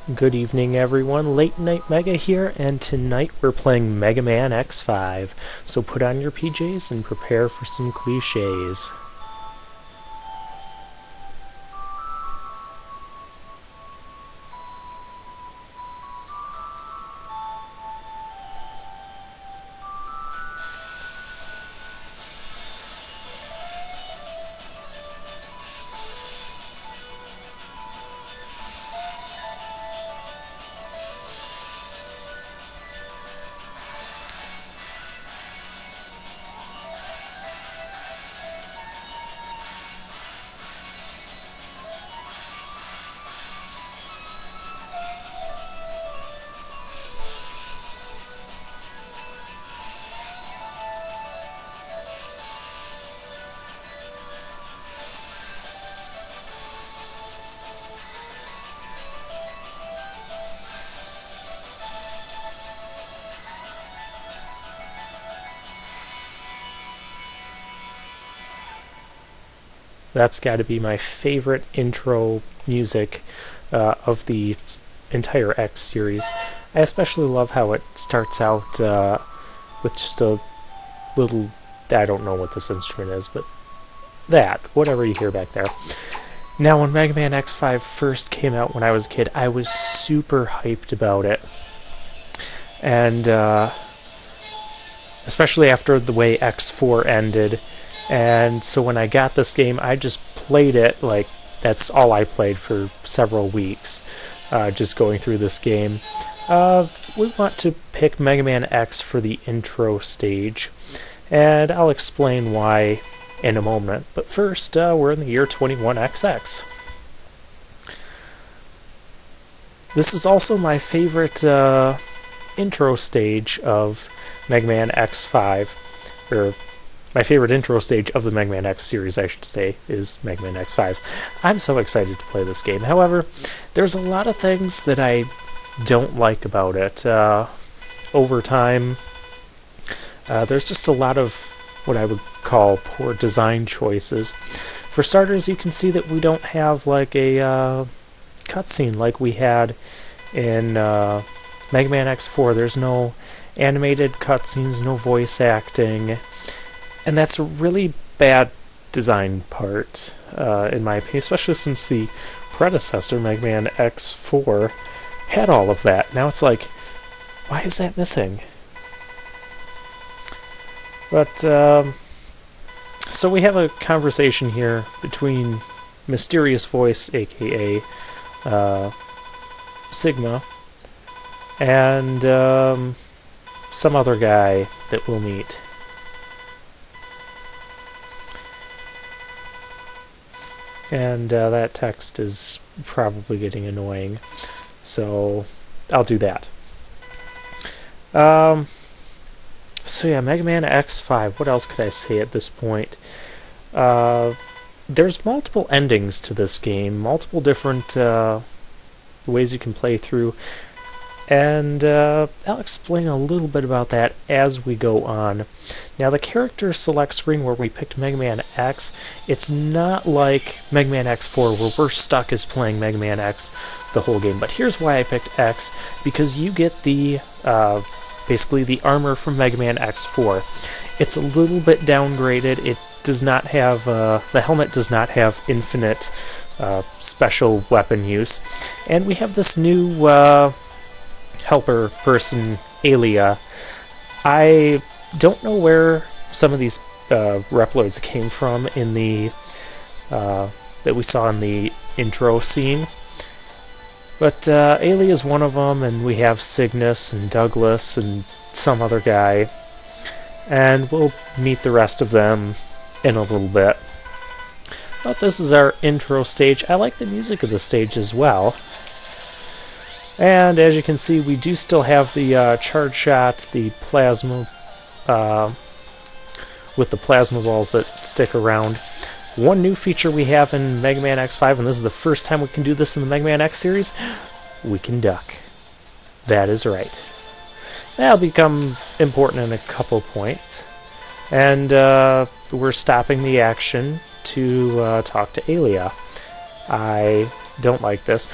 Good evening, everyone. Late Night Mega here, and tonight we're playing Mega Man X5. So put on your PJs and prepare for some cliches. That's got to be my favorite intro music of the entire X series. I especially love how it starts out with just a little. I don't know what this instrument is, but whatever you hear back there. Now, when Mega Man X5 first came out when I was a kid, I was super hyped about it. And especially after the way X4 ended. And so when I got this game, I just played it, like, that's all I played for several weeks, just going through this game. We want to pick Mega Man X for the intro stage, and I'll explain why in a moment. But first, we're in the year 21XX. This is also my favorite intro stage of Mega Man X5, or my favorite intro stage of the Mega Man X series, I should say, is Mega Man X5. I'm so excited to play this game. However, there's a lot of things that I don't like about it. Over time, there's just a lot of what I would call poor design choices. For starters, you can see that we don't have like a cutscene like we had in Mega Man X4. There's no animated cutscenes, no voice acting. And that's a really bad design part, in my opinion, especially since the predecessor, Mega Man X4, had all of that. Now it's like, why is that missing? But, so we have a conversation here between Mysterious Voice, aka Sigma, and some other guy that we'll meet. And that text is probably getting annoying, so I'll do that. So yeah, Mega Man X5, what else could I say at this point? There's multiple endings to this game, multiple different ways you can play through, and I'll explain a little bit about that as we go on. Now, the character select screen where we picked Mega Man X, it's not like Mega Man X4 where we're stuck as playing Mega Man X the whole game. But here's why I picked X, because you get the basically the armor from Mega Man X4. It's a little bit downgraded. It does not have the helmet does not have infinite special weapon use, and we have this new helper person, Alia. I don't know where some of these Reploids came from in the that we saw in the intro scene, but Alia is one of them, and we have Cygnus and Douglas and some other guy, and we'll meet the rest of them in a little bit. But this is our intro stage. I like the music of the stage as well. And as you can see, we do still have the charge shot, the plasma, with the plasma balls that stick around. One new feature we have in Mega Man X5, and this is the first time we can do this in the Mega Man X series, we can duck. That is right. That'll become important in a couple points. And we're stopping the action to talk to Alia. I don't like this.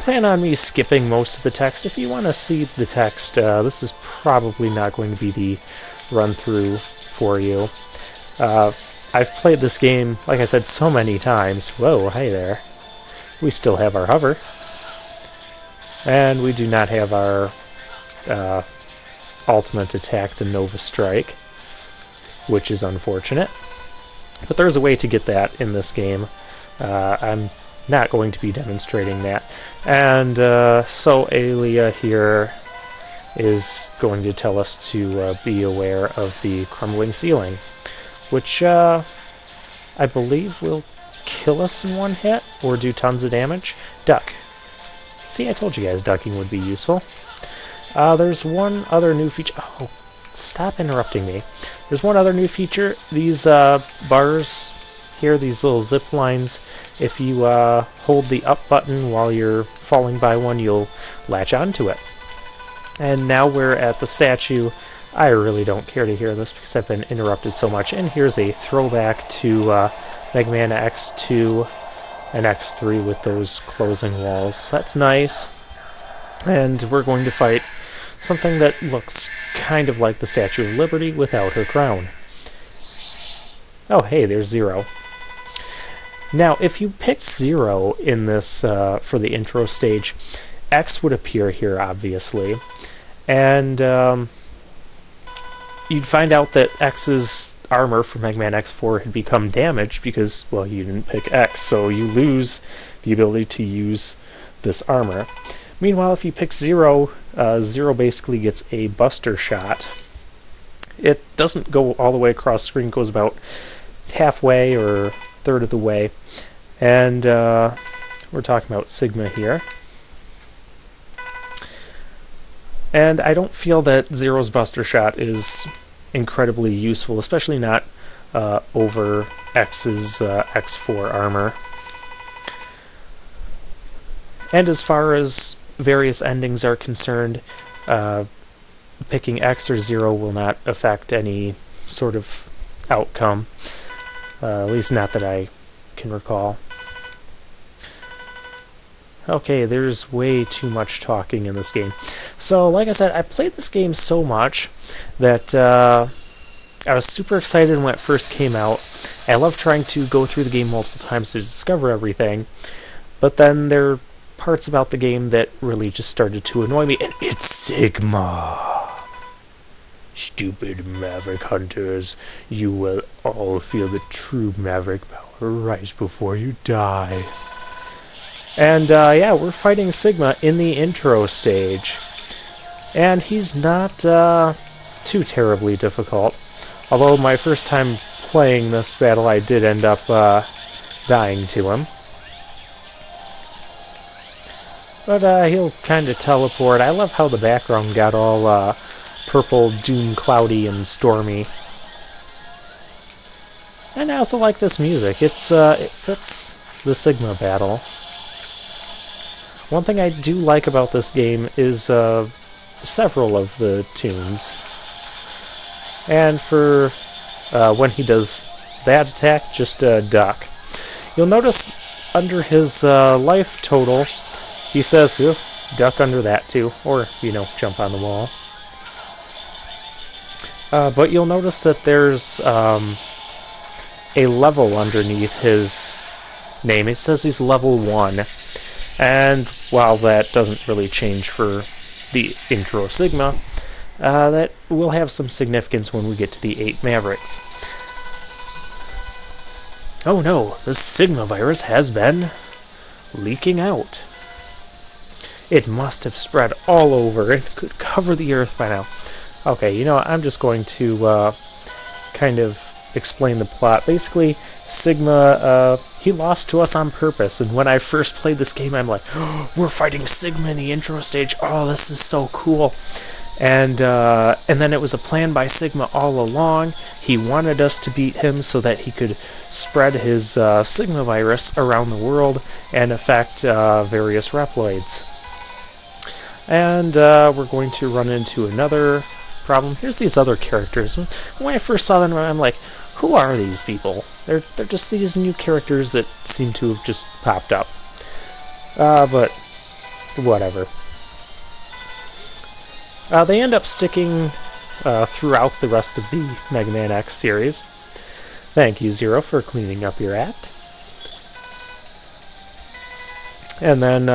plan on me skipping most of the text. If you want to see the text, this is probably not going to be the run-through for you. I've played this game, like I said, so many times. Whoa, hey there. We still have our hover. And we do not have our ultimate attack, the Nova Strike, which is unfortunate. But there's a way to get that in this game. I'm not going to be demonstrating that. And so Aelia here is going to tell us to be aware of the crumbling ceiling, which I believe will kill us in one hit or do tons of damage. Duck. See, I told you guys ducking would be useful. There's one other new feature. Oh, stop interrupting me. There's one other new feature. These bars here, these little zip lines, if you hold the up button while you're falling by one, you'll latch onto it. And now we're at the statue. I really don't care to hear this because I've been interrupted so much. And here's a throwback to Mega Man X2 and X3 with those closing walls. That's nice. And we're going to fight something that looks kind of like the Statue of Liberty without her crown. Oh, hey, there's Zero. Now, if you picked Zero in this for the intro stage, X would appear here, obviously. And you'd find out that X's armor for Mega Man X4 had become damaged because, well, you didn't pick X, so you lose the ability to use this armor. Meanwhile, if you pick Zero, Zero basically gets a Buster Shot. It doesn't go all the way across the screen, it goes about halfway or a third of the way. And we're talking about Sigma here. And I don't feel that Zero's Buster Shot is incredibly useful, especially not over X's X4 armor. And as far as various endings are concerned, picking X or Zero will not affect any sort of outcome, at least not that I can recall. Okay, there's way too much talking in this game. So, like I said, I played this game so much that I was super excited when it first came out. I love trying to go through the game multiple times to discover everything, but then there are parts about the game that really just started to annoy me, and it's Sigma. Stupid Maverick Hunters, you will all feel the true Maverick power right before you die. And yeah, we're fighting Sigma in the intro stage. And he's not too terribly difficult. Although my first time playing this battle, I did end up dying to him. But he'll kind of teleport. I love how the background got all purple, doom, cloudy, and stormy. And I also like this music. It fits the Sigma battle. One thing I do like about this game is several of the tunes. And for when he does that attack, just duck. You'll notice under his life total, he says, "Ooh, duck under that too," or, you know, jump on the wall. But you'll notice that there's a level underneath his name. It says he's level 1. And while that doesn't really change for the intro Sigma, that will have some significance when we get to the 8 Mavericks. Oh no, the Sigma virus has been leaking out. It must have spread all over and could cover the Earth by now. Okay, you know what, I'm just going to kind of explain the plot. Basically, Sigma, he lost to us on purpose, and when I first played this game, I'm like, oh, we're fighting Sigma in the intro stage, oh, this is so cool. And then it was a plan by Sigma all along. He wanted us to beat him so that he could spread his Sigma virus around the world and affect various Reploids. And we're going to run into another problem. Here's these other characters. When I first saw them, I'm like, who are these people? They're just these new characters that seem to have just popped up. But whatever. They end up sticking throughout the rest of the Mega Man X series. Thank you, Zero, for cleaning up your act. And then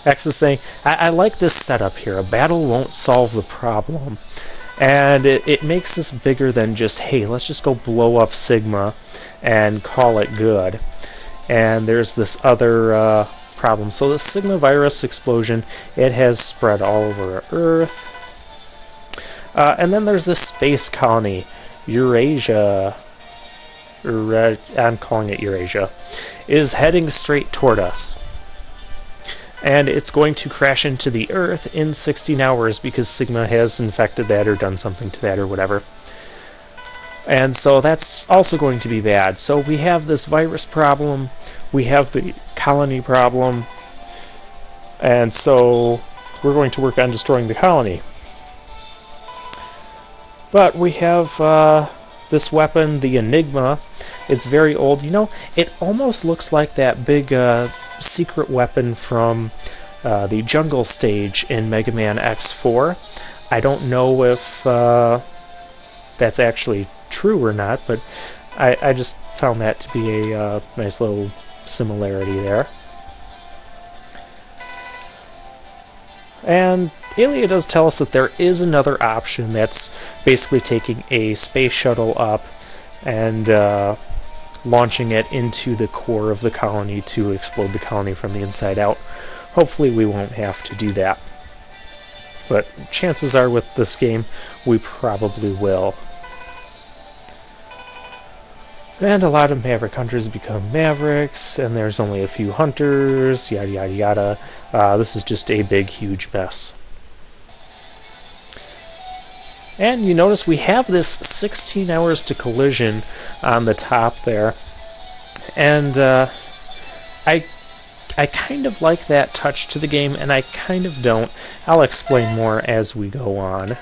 X is saying, I like this setup here. A battle won't solve the problem. And it makes this bigger than just, hey, let's just go blow up Sigma and call it good. And there's this other problem. So the Sigma virus explosion, it has spread all over Earth. And then there's this space colony, Eurasia, I'm calling it Eurasia, is heading straight toward us. And it's going to crash into the Earth in 16 hours because Sigma has infected that or done something to that or whatever. And so that's also going to be bad. So we have this virus problem, we have the colony problem, and so we're going to work on destroying the colony. But we have this weapon, the Enigma. It's very old. You know, it almost looks like that big secret weapon from the jungle stage in Mega Man X4. I don't know if that's actually true or not, but I just found that to be a nice little similarity there. And Ilia does tell us that there is another option that's basically taking a space shuttle up and launching it into the core of the colony to explode the colony from the inside out. Hopefully we won't have to do that. But chances are with this game, we probably will. And a lot of Maverick hunters become Mavericks, and there's only a few hunters, yada yada yada. This is just a big, huge mess. And you notice we have this 16 hours to collision on the top there. And I kind of like that touch to the game, and I kind of don't. I'll explain more as we go on.